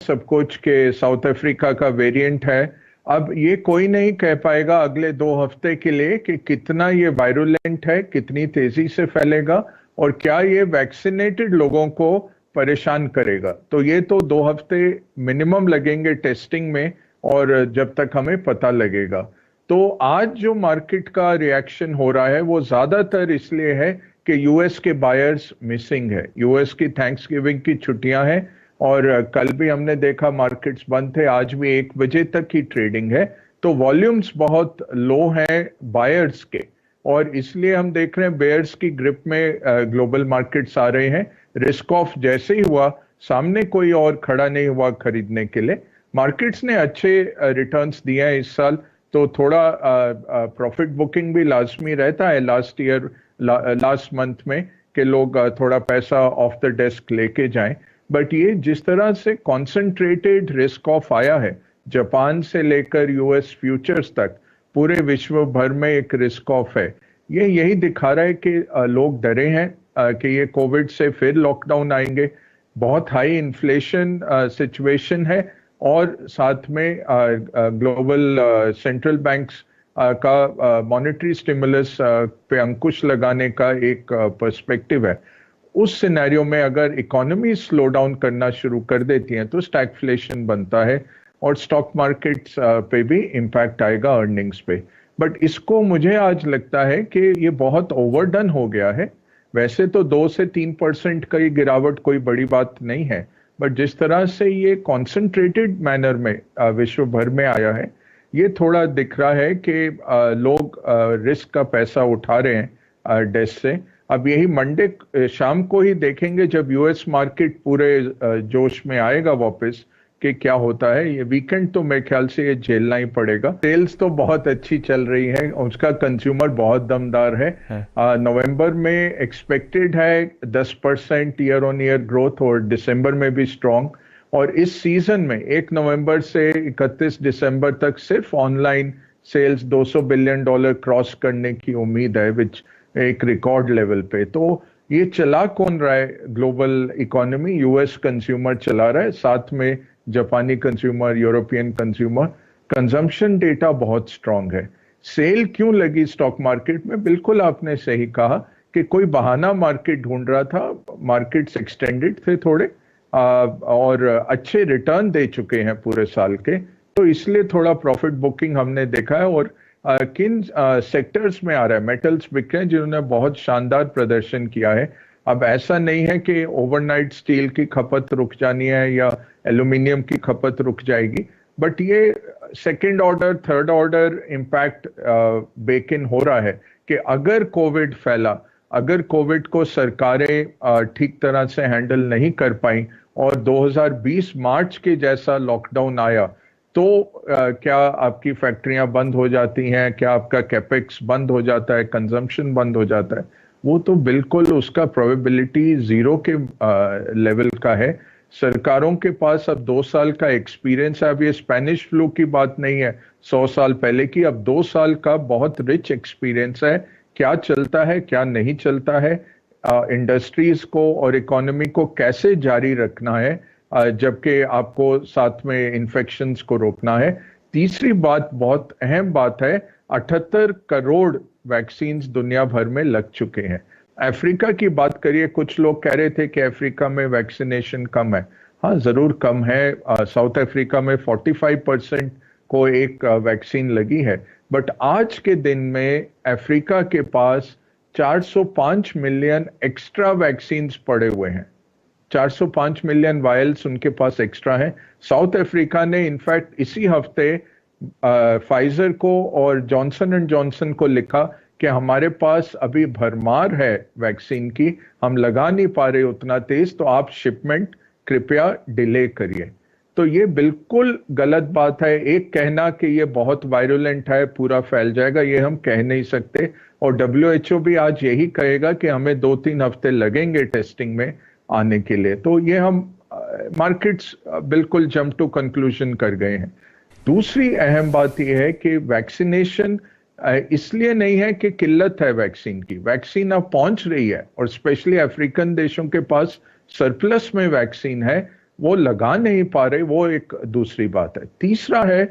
सब कुछ के साउथ अफ्रीका का वेरिएंट है। अब ये कोई नहीं कह पाएगा अगले 2 हफ्ते के लिए कि कितना ये वायरुलेंट है, कितनी तेजी से फैलेगा और क्या ये वैक्सीनेटेड लोगों को परेशान करेगा। तो ये तो 2 हफ्ते मिनिमम लगेंगे टेस्टिंग में, और जब तक हमें पता लगेगा। तो आज जो मार्केट का रिएक्शन हो रहा है वो ज्यादातर इसलिए है कि यूएस के बायर्स मिसिंग है। यूएस की थैंक्सगिविंग की छुट्टियां हैं और कल भी हमने देखा मार्केट्स बंद थे, आज भी 1 बजे तक की ट्रेडिंग है। तो वॉल्यूम्स बहुत लो हैं बायर्स के, और इसलिए हम देख रहे हैं बेयर्स की ग्रिप में ग्लोबल मार्केट्स आ रहे हैं। रिस्क ऑफ जैसे ही हुआ, सामने कोई और खड़ा नहीं हुआ खरीदने के लिए। मार्केट्स ने अच्छे रिटर्न्स दिए हैं इस साल, तो थोड़ा प्रॉफिट बुकिंग भी लाजमी रहता है लास्ट मंथ में, कि लोग थोड़ा पैसा ऑफ द डेस्क लेके जाएं। बट ये जिस तरह से कॉन्सेंट्रेटेड रिस्क ऑफ आया है, जापान से लेकर यूएस फ्यूचर्स तक पूरे विश्व भर में एक रिस्क ऑफ है। ये यही दिखा रहा है कि लोग डरे हैं कि ये कोविड से फिर लॉकडाउन आएंगे। बहुत हाई इन्फ्लेशन सिचुएशन है, और साथ में ग्लोबल सेंट्रल बैंक्स का मॉनेटरी स्टिमुलस पे अंकुश लगाने का एक पर्सपेक्टिव है। उस सिनेरियो में अगर इकोनॉमी स्लो डाउन करना शुरू कर देती है तो स्टैगफ्लेशन बनता है, और स्टॉक मार्केट्स पे भी इम्पैक्ट आएगा अर्निंग्स पे। बट इसको मुझे आज लगता है कि ये बहुत ओवरडन हो गया है। वैसे तो 2 से 3% का ये गिरावट कोई बड़ी बात नहीं है, बट जिस तरह से ये कॉन्सेंट्रेटेड मैनर में विश्व भर में आया है, ये थोड़ा दिख रहा है कि लोग रिस्क का पैसा उठा रहे हैं डेस्क से। अब यही मंडे शाम को ही देखेंगे जब यूएस मार्केट पूरे जोश में आएगा वापस, कि क्या होता है। ये वीकेंड तो मेरे ख्याल से ये झेलना ही पड़ेगा। सेल्स तो बहुत अच्छी चल रही है, उसका कंज्यूमर बहुत दमदार है। नवंबर में एक्सपेक्टेड है 10% ईयर ऑन ईयर ग्रोथ, और दिसंबर में भी स्ट्रांग। और इस सीजन में 1 नवंबर से 31 दिसंबर तक सिर्फ ऑनलाइन सेल्स $200 बिलियन क्रॉस करने की उम्मीद है, विच एक रिकॉर्ड लेवल पे। तो ये चला कौन रहा है ग्लोबल इकोनॉमी? यूएस कंज्यूमर चला रहा है, साथ में जापानी consumer, European consumer. Consumption data बहुत स्ट्रांग है। सेल क्यों लगी स्टॉक मार्केट में? बिल्कुल आपने सही कहा कि कोई बहाना मार्केट ढूंढ रहा था। मार्केट्स एक्सटेंडेड थे थोड़े, और अच्छे रिटर्न दे चुके हैं पूरे साल के, तो इसलिए थोड़ा प्रॉफिट बुकिंग हमने देखा है। और किन सेक्टर्स में आ रहा है? मेटल्स बिक रहे हैं जिन्होंने बहुत शानदार प्रदर्शन किया है। अब ऐसा नहीं है कि ओवरनाइट स्टील की खपत रुक जानी है या एल्यूमिनियम की खपत रुक जाएगी, बट ये second order third order impact bake in हो रहा है कि अगर कोविड फैला, अगर कोविड को सरकारें ठीक तरह से हैंडल नहीं कर पाई और 2020 मार्च के जैसा लॉकडाउन आया, तो क्या आपकी फैक्ट्रियां बंद हो जाती हैं? क्या आपका कैपेक्स बंद हो जाता है? कंजम्पशन बंद हो जाता है? वो तो बिल्कुल उसका प्रोबेबिलिटी जीरो के लेवल का है। सरकारों के पास अब 2 साल का एक्सपीरियंस है। अब ये स्पेनिश फ्लू की बात नहीं है 100 साल पहले की, अब 2 साल का बहुत रिच एक्सपीरियंस है। क्या चलता है, क्या नहीं चलता है, इंडस्ट्रीज को और इकोनॉमी को कैसे जारी रखना है, जबकि आपको साथ में इन्फेक्शंस को रोकना है। तीसरी बात, बहुत अहम बात है, 78 करोड़ वैक्सीन्स दुनिया भर में लग चुके हैं। अफ्रीका की बात करिए, कुछ लोग कह रहे थे कि अफ्रीका में वैक्सीनेशन कम है। हाँ, जरूर कम है। साउथ अफ्रीका में 45% को एक वैक्सीन लगी है, बट आज के दिन में अफ्रीका के पास 405 मिलियन एक्स्ट्रा वैक्सीन्स पड़े हुए हैं। 405 मिलियन वायल्स उनके पास एक्स्ट्रा है। साउथ अफ्रीका ने इनफैक्ट इसी हफ्ते फाइजर को और जॉनसन एंड जॉनसन को लिखा कि हमारे पास अभी भरमार है वैक्सीन की, हम लगा नहीं पा रहे उतना तेज, तो आप शिपमेंट कृपया डिले करिए। तो ये बिल्कुल गलत बात है। एक कहना कि ये बहुत वायरुलेंट है, पूरा फैल जाएगा, ये हम कह नहीं सकते। और WHO भी आज यही कहेगा कि हमें 2-3 हफ्ते लगेंगे टेस्टिंग में आने के लिए। तो ये हम मार्केट्स बिल्कुल जंप टू कंक्लूजन कर गए हैं। दूसरी अहम बात यह है कि वैक्सीनेशन इसलिए नहीं है कि किल्लत है वैक्सीन की। वैक्सीन अब पहुंच रही है, और स्पेशली अफ्रीकन देशों के पास सरप्लस में वैक्सीन है। वो लगा नहीं पा रहे, वो एक दूसरी बात है। तीसरा है,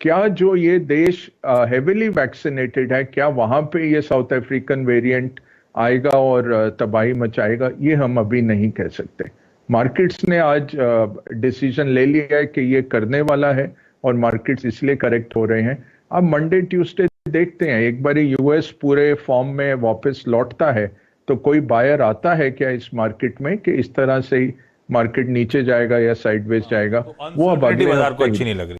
क्या जो ये देश हेविली वैक्सीनेटेड है, क्या वहां पे ये साउथ अफ्रीकन वेरिएंट आएगा और तबाही मचाएगा, ये हम अभी नहीं कह सकते। मार्केट्स ने आज डिसीजन ले लिया है कि ये करने वाला है और मार्केट्स इसलिए करेक्ट हो रहे हैं। अब मंडे ट्यूसडे देखते हैं, एक बार यूएस पूरे फॉर्म में वापस लौटता है तो कोई बायर आता है क्या इस मार्केट में कि इस तरह से ही मार्केट नीचे जाएगा या साइडवेज जाएगा, तो वो अब अनसर्टेनिटी अगले बाजार को हफ्ते अच्छी नहीं लग रही।